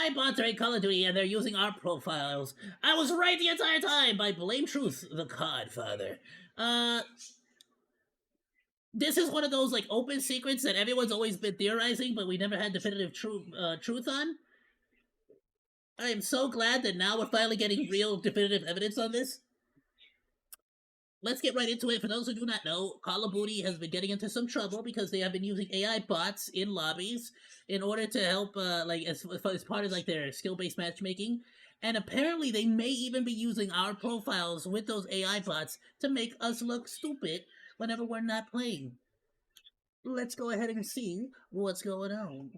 AI bots are in Call of Duty and they're using our profiles. I was right the entire time by Blame Truth, the Godfather. This is one of those like open secrets that everyone's always been theorizing, but we never had definitive truth on. I am so glad that now we're finally getting real definitive evidence on this. Let's get right into it. For those who do not know, Call of Duty has been getting into some trouble because they have been using AI bots in lobbies in order to help, as part of like their skill-based matchmaking. And apparently, they may even be using our profiles with those AI bots to make us look stupid whenever we're not playing. Let's go ahead and see what's going on.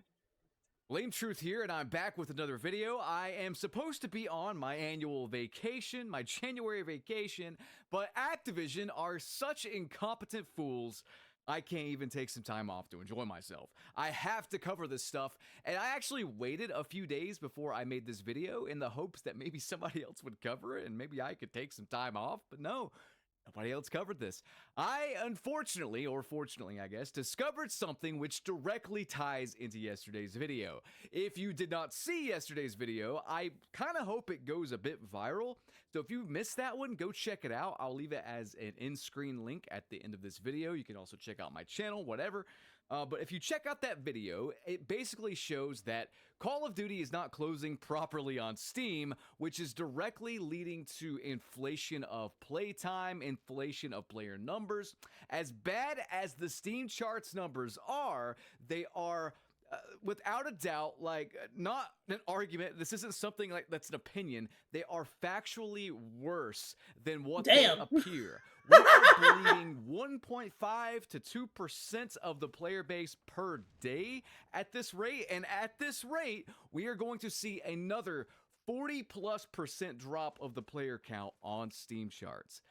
Lame Truth here, and I'm back with another video. I am supposed to be on my annual vacation, my January vacation, but Activision are such incompetent fools, I can't even take some time off to enjoy myself. I have to cover this stuff, and I actually waited a few days before I made this video in the hopes that maybe somebody else would cover it, and maybe I could take some time off, but no. Nobody else covered this. I, unfortunately, or fortunately, I guess, discovered something which directly ties into yesterday's video. If you did not see yesterday's video, I kind of hope it goes a bit viral. So if you missed that one, go check it out. I'll leave it as an in-screen link at the end of this video. You can also check out my channel, whatever. But if you check out that video, it basically shows that Call of Duty is not closing properly on Steam, which is directly leading to inflation of playtime, inflation of player numbers. As bad as the Steam charts numbers are, they are without a doubt, like, not an argument. This isn't something like that's an opinion. They are factually worse than what they appear. We are bleeding 1.5 to 2% of the player base per day at this rate, and at this rate, we are going to see another 40+% drop of the player count on Steam charts.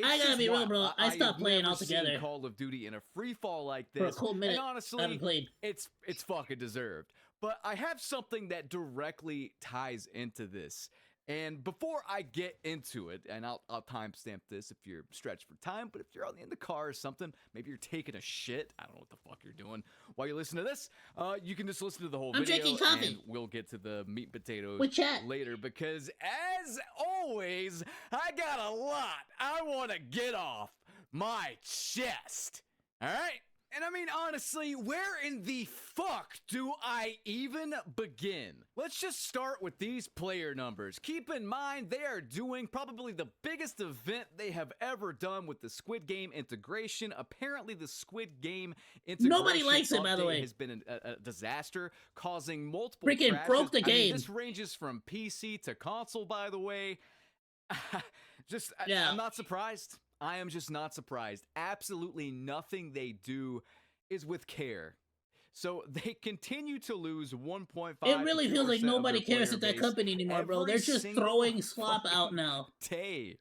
I gotta be real, bro. I stopped playing altogether. Call of Duty in a free fall like this for a cool minute. And honestly, I haven't played. It's fucking deserved. But I have something that directly ties into this. And before I get into it, and I'll timestamp this if you're stretched for time, but if you're in the car or something, maybe you're taking a shit, I don't know what the fuck you're doing while you listen to this, you can just listen to the whole video. I'm drinking coffee. And we'll get to the meat and potatoes later, because as always, I got a lot I want to get off my chest. All right? And I mean, honestly, where in the fuck do I even begin? Let's just start with these player numbers. Keep in mind, they are doing probably the biggest event they have ever done with the Squid Game integration. Apparently, the Squid Game integration nobody likes it, by the way. Has been a disaster, causing multiple freaking crashes. Broke the game. I mean, this ranges from PC to console, by the way. I'm not surprised. I am just not surprised. Absolutely nothing they do is with care. So they continue to lose 1.5. It really feels like nobody cares at that company anymore, bro. They're just throwing slop out now. Day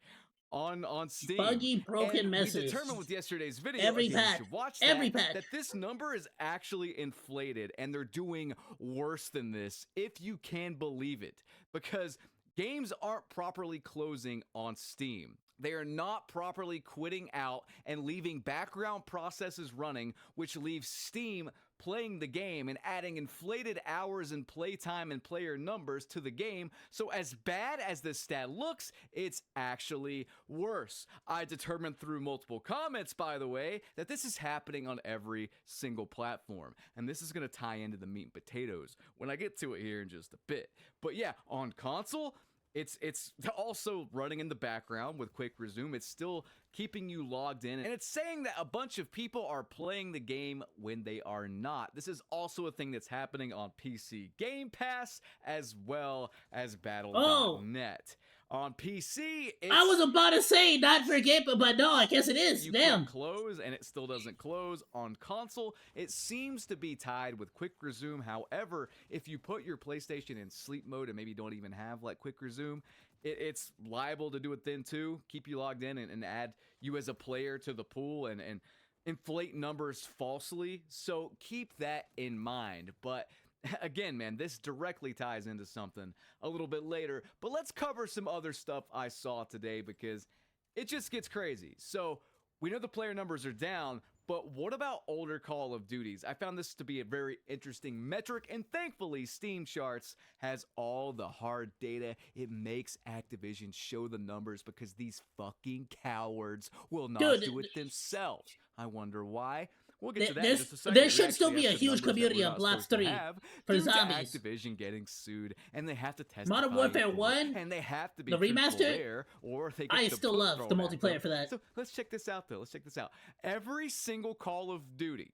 on Steam. Buggy, broken messes. We determined with yesterday's video, every patch, that this number is actually inflated, and they're doing worse than this, if you can believe it, because games aren't properly closing on Steam. They are not properly quitting out and leaving background processes running, which leaves Steam playing the game and adding inflated hours and playtime and player numbers to the game. So as bad as this stat looks, it's actually worse. I determined through multiple comments, by the way, that this is happening on every single platform. And this is going to tie into the meat and potatoes when I get to it here in just a bit. But yeah, on console, it's also running in the background with quick resume. It's still keeping you logged in, and it's saying that a bunch of people are playing the game when they are not. This is also a thing that's happening on PC Game Pass as well as Battle.net. On PC, I was about to say not for Game Pass, but no, I guess it is. You Damn. Click close, and it still doesn't close. On console, it seems to be tied with quick resume. However, if you put your PlayStation in sleep mode and maybe don't even have like quick resume, it's liable to do it then too. Keep you logged in and add you as a player to the pool and inflate numbers falsely. So keep that in mind. But again, man, this directly ties into something a little bit later, but let's cover some other stuff I saw today because it just gets crazy. So we know the player numbers are down, But what about older Call of Duties? I found this to be a very interesting metric, and thankfully Steam Charts has all the hard data. It makes Activision show the numbers because these fucking cowards will not Dude, do it themselves. I wonder why. We'll get to that in just a second. there We should still actually be a have some huge numbers that community we're on not Blaps supposed to 3 have for due to zombies. Activision getting sued, and they have to test Modern Warfare 1, and they have to be the remaster, there, or they get I the still book love the thrown at multiplayer them. for that. So let's check this out, though. Let's check this out. Every single Call of Duty,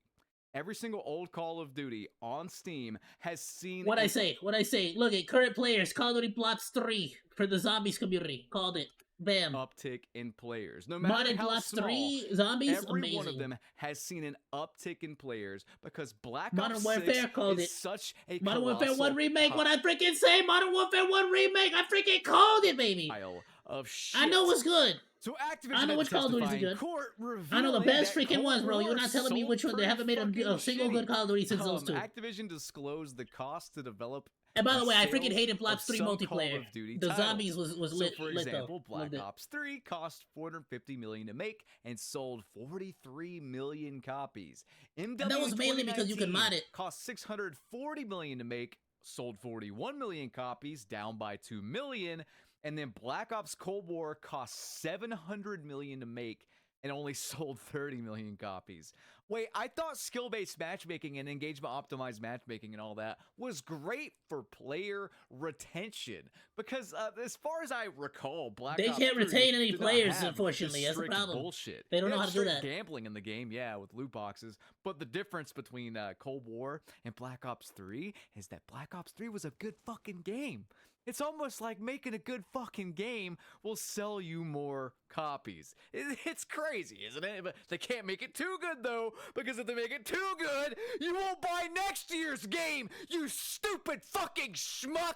every single old Call of Duty on Steam has seen What I say. Look at current players. Call of Duty Blaps 3 for the zombies community. Called it. Bam. uptick in players. No matter Modern how Blaps small, 3 zombies, every amazing. one of them has seen an uptick in players because Black Modern Ops Warfare 6 called is it. such a Modern Warfare 1 colossal remake. What I freaking say? Modern Warfare 1 remake. I freaking called it, baby. pile of shit. I know what's good. So Activision I know had which to Call of Duties testify are in good. court I know the revealing best that freaking Cold ones, bro. You're War not telling me sold which one. They haven't made pretty a single shitty. good Call of Duty since those two. Activision disclosed the cost to develop. And by the way, I sales freaking hated of Blaps 3 some multiplayer. Call of Duty The titles. zombies was lit. So, for lit example, though. Loved Black it. Ops 3 cost $450 million to make and sold 43 million copies. MW And that was mainly because you could mod it. Cost $640 million to make, sold 41 million copies, down by 2 million. And then Black Ops Cold War cost $700 million to make and only sold 30 million copies. Wait, I thought skill-based matchmaking and engagement-optimized matchmaking and all that was great for player retention. Because as far as I recall, Black They Ops can't 3 retain any did not players, have unfortunately. this That's the strict problem. bullshit. They don't They know had how to do strict that. gambling in the game, yeah, with loot boxes. But the difference between Cold War and Black Ops 3 is that Black Ops 3 was a good fucking game. It's almost like making a good fucking game will sell you more copies. It's crazy, isn't it? But they can't make it too good, though, because if they make it too good, you won't buy next year's game, you stupid fucking schmuck!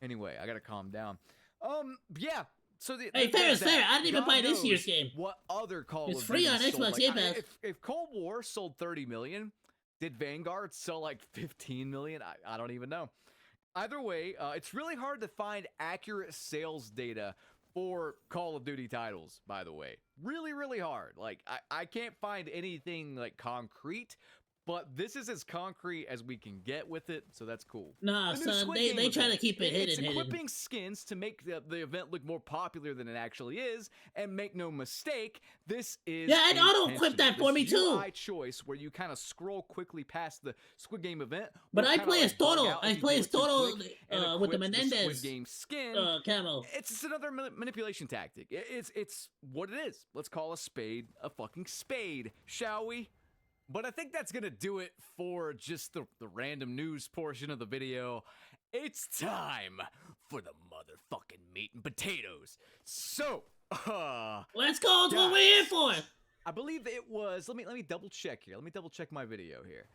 Anyway, I gotta calm down. Yeah. So Hey, fair is fair. I didn't even God buy this year's knows game. What other Call It's of free Duty on sold. Xbox Like, Game Pass. if Cold War sold 30 million, did Vanguard sell like 15 million? I don't even know. Either way, it's really hard to find accurate sales data for Call of Duty titles, by the way. Really, really hard. Like, I can't find anything, like, concrete, but this is as concrete as we can get with it, so that's cool. Nah, The new son, Squid they Game try to event. keep it It's hidden. equipping skins to make the event look more popular than it actually is, and make no mistake, this is Yeah, and auto-equip intentional. that for me, This too. UI choice where you kind of scroll quickly past the Squid Game event. But will I kinda, play as like, bug Toro. out I if you play do as it too Toro quick and with the equips Menendez Squid Game skin. camo. It's just another manipulation tactic. It's what it is. Let's call a spade a fucking spade, shall we? But I think that's gonna do it for just the random news portion of the video. It's time for the motherfucking meat and potatoes. So, Let's go. That's what we're here for. I believe it was, let me double check here. Let me double check my video here.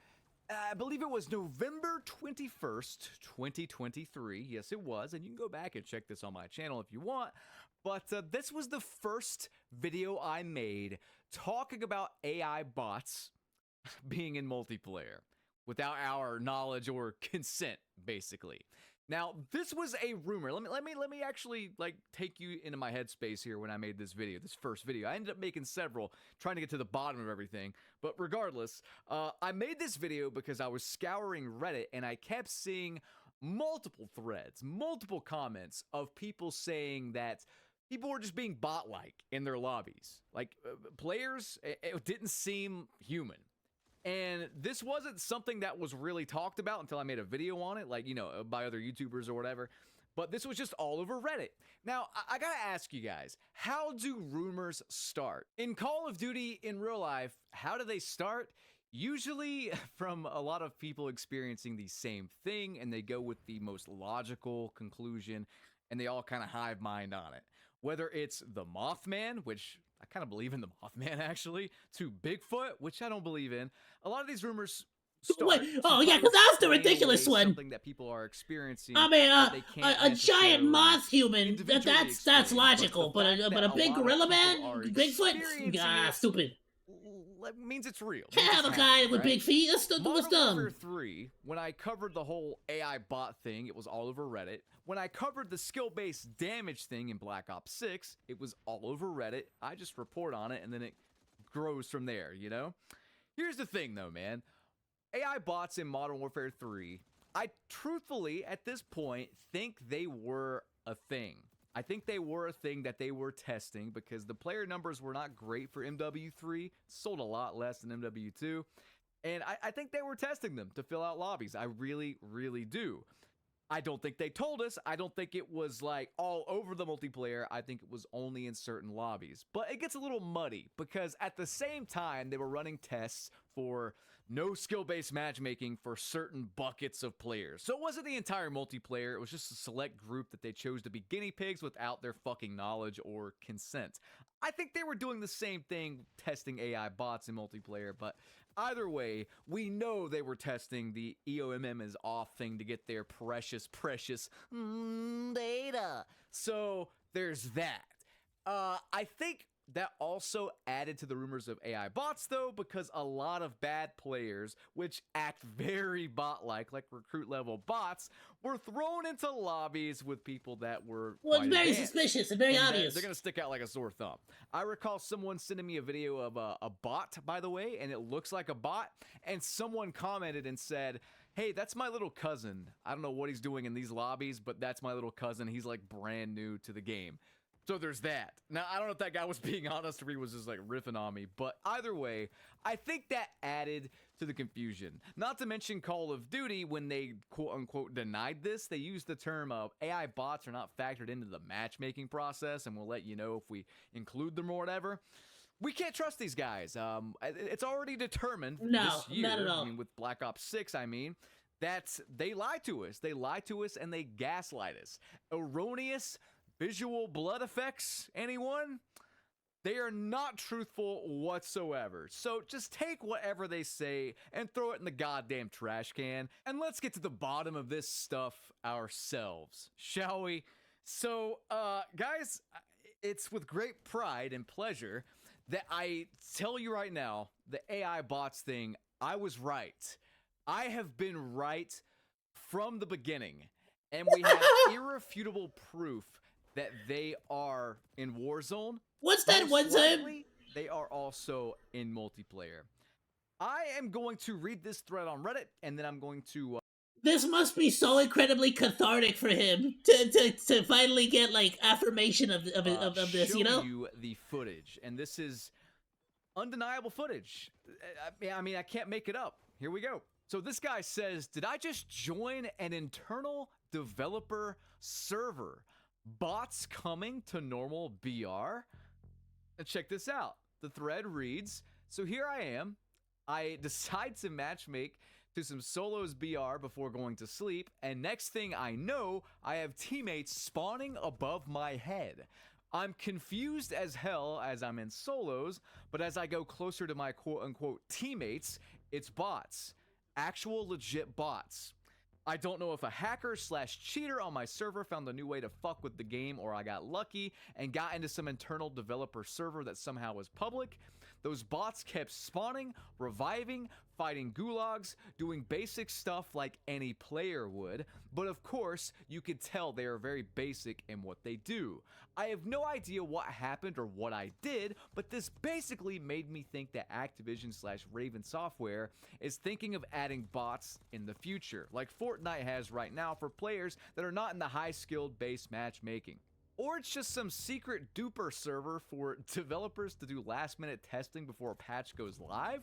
I believe it was November 21st, 2023. Yes, it was. And you can go back and check this on my channel if you want. But this was the first video I made talking about AI bots being in multiplayer without our knowledge or consent, basically. Now, this was a rumor. Let me actually like take you into my headspace here when I made this video, this first video. I ended up making several, trying to get to the bottom of everything. But regardless, I made this video because I was scouring Reddit and I kept seeing multiple threads, multiple comments of people saying that people were just being bot-like in their lobbies. Like, players, it didn't seem human. And this wasn't something that was really talked about until I made a video on it, like, you know, by other YouTubers or whatever. But this was just all over Reddit. Now, I gotta ask you guys, how do rumors start? In Call of Duty, in real life, how do they start? Usually from a lot of people experiencing the same thing, and they go with the most logical conclusion, and they all kind of hive mind on it. Whether it's the Mothman, which I kind of believe in the Mothman, actually, to Bigfoot, which I don't believe in. A lot of these rumors start. Wait, oh yeah, because that's the ridiculous one. Something that people are experiencing. I mean, that they can't a giant necessarily moth human, individually that's explain. logical, But the but fact a that big lot of gorilla people are man, Bigfoot, experiencing it stupid. Means it's real. Can't Means have a it's guy happening, with right? big feet. That's Modern dumb. Warfare 3, when I covered the whole AI bot thing, it was all over Reddit. When I covered the skill-based damage thing in Black Ops 6, it was all over Reddit. I just report on it, and then it grows from there, you know? Here's the thing though, man. AI bots in Modern Warfare 3, I truthfully, at this point, think they were a thing. I think they were a thing that they were testing because the player numbers were not great for MW3, sold a lot less than MW2, and I think they were testing them to fill out lobbies. I really, really do. I don't think they told us. I don't think it was like all over the multiplayer. I think it was only in certain lobbies. But it gets a little muddy because at the same time, they were running tests for no skill-based matchmaking for certain buckets of players. So it wasn't the entire multiplayer. It was just a select group that they chose to be guinea pigs without their fucking knowledge or consent. I think they were doing the same thing testing AI bots in multiplayer, but either way, we know they were testing the EOMM is off thing to get their precious data. So there's that. I think that also added to the rumors of AI bots, though, because a lot of bad players, which act very bot-like, like recruit-level bots, were thrown into lobbies with people that were Well, it's quite very advanced. suspicious and very obvious. They're going to stick out like a sore thumb. I recall someone sending me a video of a bot, by the way, and it looks like a bot, and someone commented and said, hey, that's my little cousin. I don't know what he's doing in these lobbies, but that's my little cousin. He's like brand new to the game. So there's that. Now, I don't know if that guy was being honest or he was just like riffing on me, but either way, I think that added to the confusion. Not to mention Call of Duty, when they quote unquote denied this, they used the term of AI bots are not factored into the matchmaking process and we'll let you know if we include them or whatever. We can't trust these guys. It's already determined this year, not at all. I mean, with Black Ops 6, that they lied to us. They lied to us and they gaslight us. Erroneous visual blood effects, anyone? They are not truthful whatsoever. So just take whatever they say and throw it in the goddamn trash can. And let's get to the bottom of this stuff ourselves, shall we? So, guys, it's with great pride and pleasure that I tell you right now, the AI bots thing, I was right. I have been right from the beginning. And we have irrefutable proof that they are in Warzone. What's that one time? They are also in multiplayer. I am going to read this thread on Reddit, and then I'm going to... This must be so incredibly cathartic for him to finally get, like, affirmation of this, you know? Show you the footage, and this is undeniable footage. I mean, I can't make it up. Here we go. So this guy says, did I just join an internal developer server? Bots coming to normal BR? And check this out. The thread reads, so here I am. I decide to matchmake to some solos BR before going to sleep, and next thing I know, I have teammates spawning above my head. I'm confused as hell as I'm in solos, but as I go closer to my quote-unquote teammates, it's bots. Actual legit bots. I don't know if a hacker / cheater on my server found a new way to fuck with the game, or I got lucky and got into some internal developer server that somehow was public. Those bots kept spawning, reviving, fighting gulags, doing basic stuff like any player would, but of course, you could tell they are very basic in what they do. I have no idea what happened or what I did, but this basically made me think that Activision / Raven Software is thinking of adding bots in the future, like Fortnite has right now for players that are not in the high-skilled base matchmaking. Or it's just some secret duper server for developers to do last-minute testing before a patch goes live.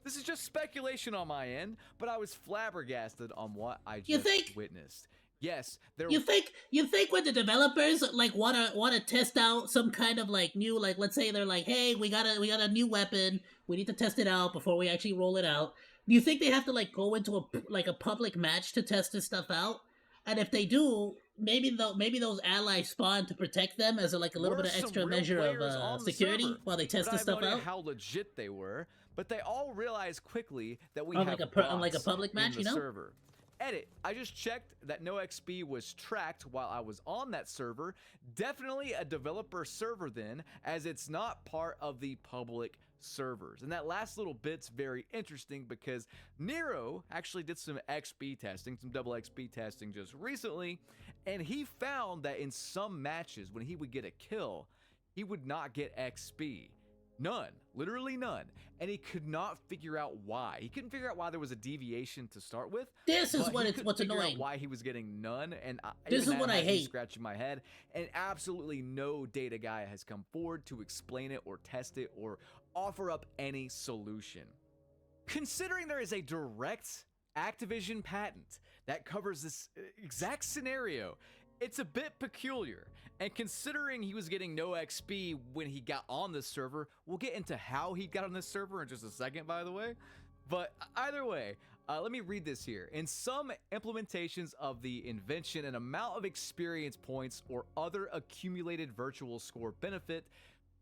This is just speculation on my end, but I was flabbergasted on what I just witnessed. Yes, there. You think when the developers like wanna test out some kind of like new, like, let's say they're like, hey, we got a new weapon, we need to test it out before we actually roll it out. Do you think they have to like go into a public match to test this stuff out? And if they do, maybe those allies spawn to protect them as a little bit of extra measure of security while they test this stuff out. How legit they were, but they all realized quickly that we on have like a public match, in the server. Edit, I just checked that no XP was tracked while I was on that server. Definitely a developer server then, as it's not part of the public servers. And that last little bit's very interesting because Nero actually did some XP testing, some double XP testing just recently, and he found that in some matches when he would get a kill, he would not get XP. None, literally none. And he could not figure out why. He couldn't figure out why there was a deviation to start with. This is But what he it's couldn't what's figure out annoying. why he was getting none, and This even is that what I had me hate. scratching my head. And absolutely no data guy has come forward to explain it or test it or offer up any solution. Considering there is a direct Activision patent that covers this exact scenario, it's a bit peculiar. And considering he was getting no XP when he got on this server, we'll get into how he got on this server in just a second, by the way. But either way, let me read this here. In some implementations of the invention, an amount of experience points or other accumulated virtual score benefit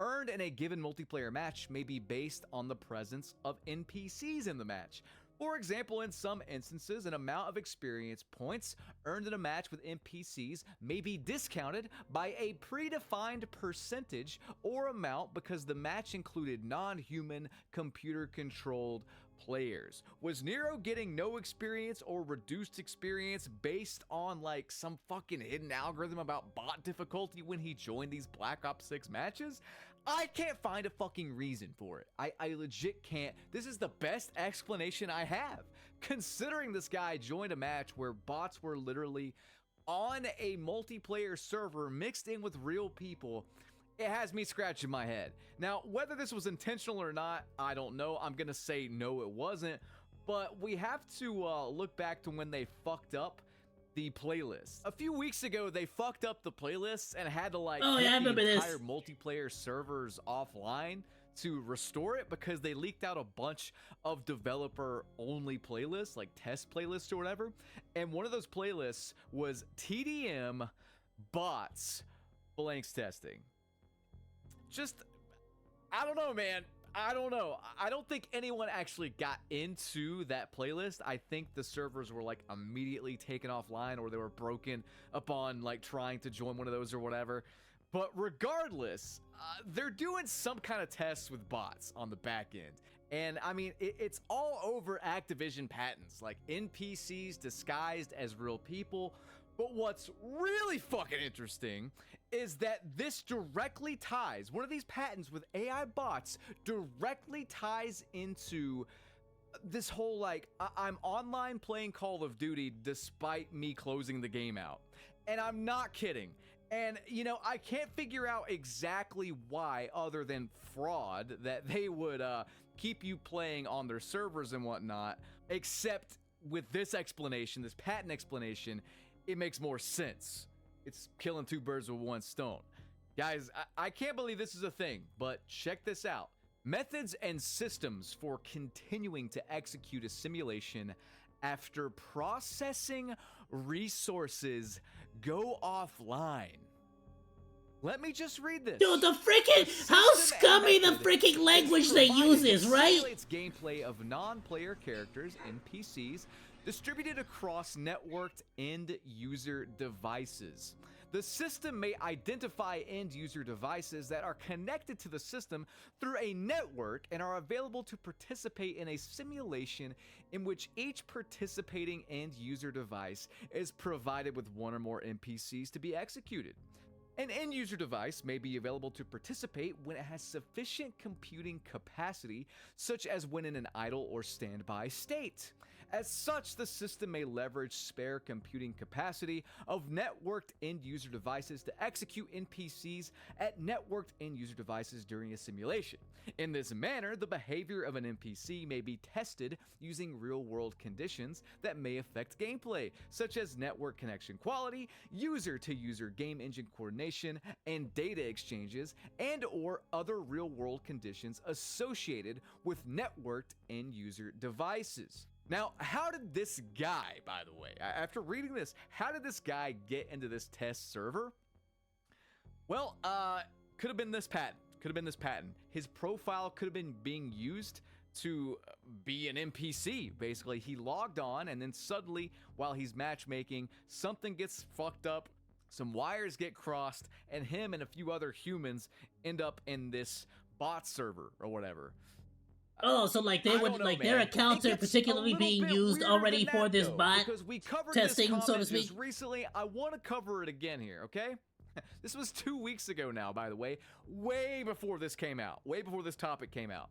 earned in a given multiplayer match may be based on the presence of NPCs in the match. For example, in some instances, an amount of experience points earned in a match with NPCs may be discounted by a predefined percentage or amount because the match included non-human, computer-controlled players. Was Nero getting no experience or reduced experience based on like some fucking hidden algorithm about bot difficulty when he joined these Black Ops 6 matches? I can't find a fucking reason for it. I legit can't. This is the best explanation I have. Considering this guy joined a match where bots were literally on a multiplayer server mixed in with real people, it has me scratching my head. Now, whether this was intentional or not, I don't know. I'm gonna say no, it wasn't. But we have to look back to when they fucked up the playlist. A few weeks ago, they fucked up the playlist and had to like Oh, yeah, I get the remember entire this. multiplayer servers offline to restore it because they leaked out a bunch of developer-only playlists, like test playlists or whatever. And one of those playlists was TDM bots blanks testing. Just, I don't know, man. I don't know. I don't think anyone actually got into that playlist. I think the servers were like immediately taken offline or they were broken upon like trying to join one of those or whatever. But regardless, they're doing some kind of tests with bots on the back end. And I mean, it's all over Activision patents, like NPCs disguised as real people. But what's really fucking interesting is that this directly ties, one of these patents with AI bots directly ties into this whole like, I'm online playing Call of Duty despite me closing the game out. And I'm not kidding. And, you know, I can't figure out exactly why, other than fraud, that they would keep you playing on their servers and whatnot, except with this explanation, this patent explanation, it makes more sense. It's killing two birds with one stone. Guys, I can't believe this is a thing, but check this out. Methods and systems for continuing to execute a simulation after processing resources go offline. Let me just read this. Dude, the freaking how scummy the freaking language they use is, right? Simulates gameplay of non-player characters, NPCs, distributed across networked end user devices. The system may identify end user devices that are connected to the system through a network and are available to participate in a simulation in which each participating end user device is provided with one or more NPCs to be executed. An end user device may be available to participate when it has sufficient computing capacity, such as when in an idle or standby state. As such, the system may leverage spare computing capacity of networked end-user devices to execute NPCs at networked end-user devices during a simulation. In this manner, the behavior of an NPC may be tested using real-world conditions that may affect gameplay, such as network connection quality, user-to-user game engine coordination, and data exchanges, and/or other real-world conditions associated with networked end-user devices. Now, how did this guy, by the way, after reading this, how did this guy get into this test server? Well, could have been this patent. Could have been this patent. His profile could have been being used to be an NPC. Basically, he logged on and then suddenly, while he's matchmaking, something gets fucked up, some wires get crossed, and him and a few other humans end up in this bot server or whatever. Oh, so like they would like their accounts are particularly being used already for this bot because we covered testing, this so to comment speak. just recently. I want to cover it again here, okay? This was 2 weeks ago now, by the way, way before this came out, way before this topic came out.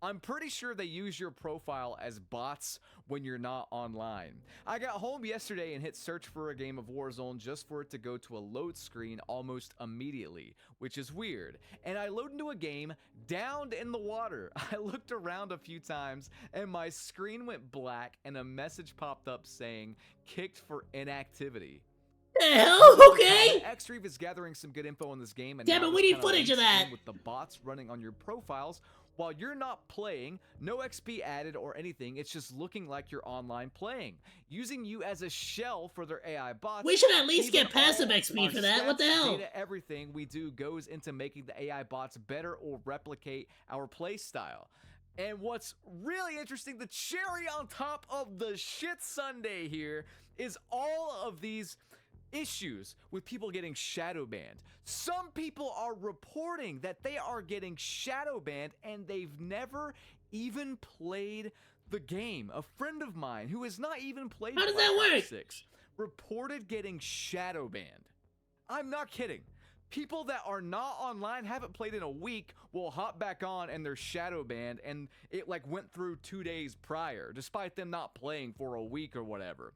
I'm pretty sure they use your profile as bots when you're not online. I got home yesterday and hit search for a game of Warzone just for it to go to a load screen almost immediately, which is weird. And I load into a game downed in the water. I looked around a few times and my screen went black and a message popped up saying kicked for inactivity. The hell? Okay. Xreef is gathering some good info on this game, and damn it, we need footage of that. With the bots running on your profiles while you're not playing, no XP added or anything. It's just looking like you're online playing, using you as a shell for their AI bots. We should at least get passive XP for that. What the hell? Data, everything we do goes into making the AI bots better or replicate our play style. And what's really interesting, the cherry on top of the shit sundae here, is all of these issues with people getting shadow banned. Some people are reporting that they are getting shadow banned and they've never even played the game. A friend of mine who has not even played How does that work? 6 reported getting shadow banned. I'm not kidding. People that are not online, haven't played in a week, will hop back on and they're shadow banned, and it like went through 2 days prior, despite them not playing for a week or whatever.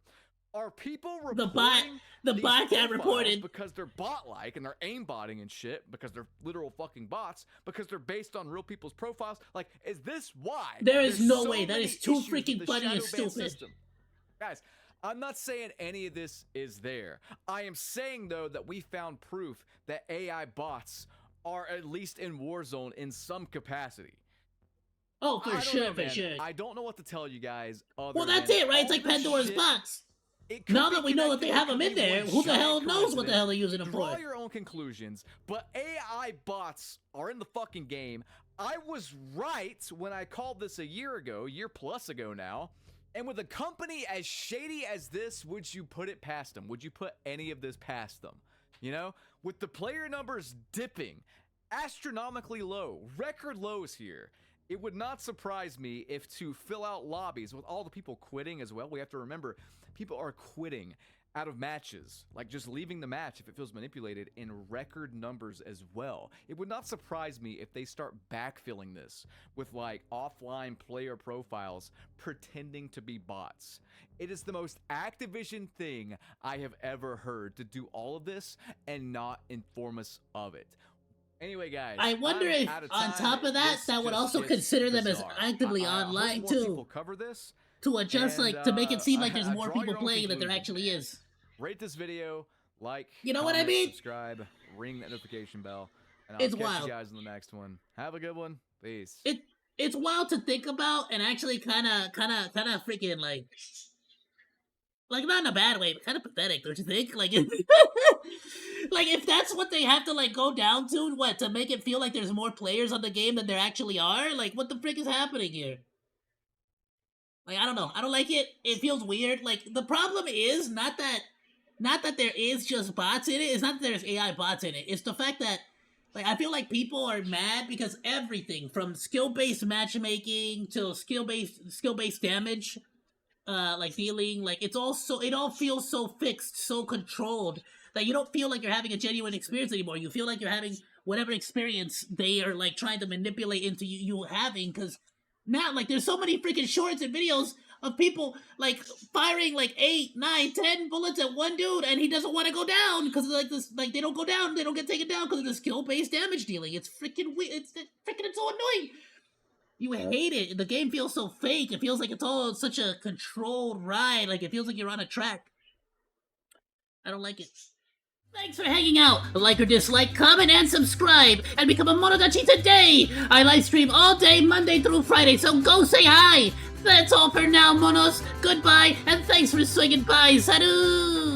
Are people reporting the bot got reported because they're bot-like and they're aimbotting and shit, because they're literal fucking bots, because they're based on real people's profiles? Like, is this why? There is no way. That is too freaking funny and stupid. System. Guys, I'm not saying any of this is there. I am saying, though, that we found proof that AI bots are at least in Warzone in some capacity. Oh, for sure, for sure. I don't know what to tell you guys. Well, that's it, right? It's like Pandora's box. Now that we know that they have them in there, who the hell knows what the hell they're using them for? Draw your own conclusions, but AI bots are in the fucking game. I was right when I called this a year plus ago now. And with a company as shady as this, would you put it past them? Would you put any of this past them? You know, with the player numbers dipping astronomically low, record lows here, it would not surprise me if to fill out lobbies with all the people quitting as well. We have to remember, people are quitting out of matches, like just leaving the match if it feels manipulated, in record numbers as well. It would not surprise me if they start backfilling this with like offline player profiles pretending to be bots. It is the most Activision thing I have ever heard, to do all of this and not inform us of it. Anyway, guys, I wonder if on top of that, that would also consider them as actively online too. Cover this to adjust, and, like, to make it seem like there's more people playing than there actually is. Rate this video, like, you know, comment, what I mean? Subscribe, ring that notification bell, and I'll it's catch wild. you guys in the next one. Have a good one. Peace. It's wild to think about, and actually kind of freaking like not in a bad way, but kind of pathetic, don't you think? Like, like if that's what they have to like go down to, what, to make it feel like there's more players on the game than there actually are? Like, what the frick is happening here? Like, I don't know. I don't like it. It feels weird. Like, the problem is not that there is just bots in it. It's not that there's AI bots in it. It's the fact that, like, I feel like people are mad because everything from skill-based matchmaking to skill-based damage, like dealing, like it all feels so fixed, so controlled, that you don't feel like you're having a genuine experience anymore. You feel like you're having whatever experience they are like trying to manipulate into you having, because now, like, there's so many freaking shorts and videos of people like firing like 8, 9, 10 bullets at one dude, and he doesn't want to go down because like this, like they don't go down, they don't get taken down because of the skill-based damage dealing. It's freaking weird. It's so annoying. You hate it. The game feels so fake. It feels like it's all such a controlled ride. Like, it feels like you're on a track. I don't like it. Thanks for hanging out. Like or dislike, comment, and subscribe. And become a Monodachi today. I live stream all day, Monday through Friday, so go say hi. That's all for now, Monos. Goodbye, and thanks for swinging by. Salut!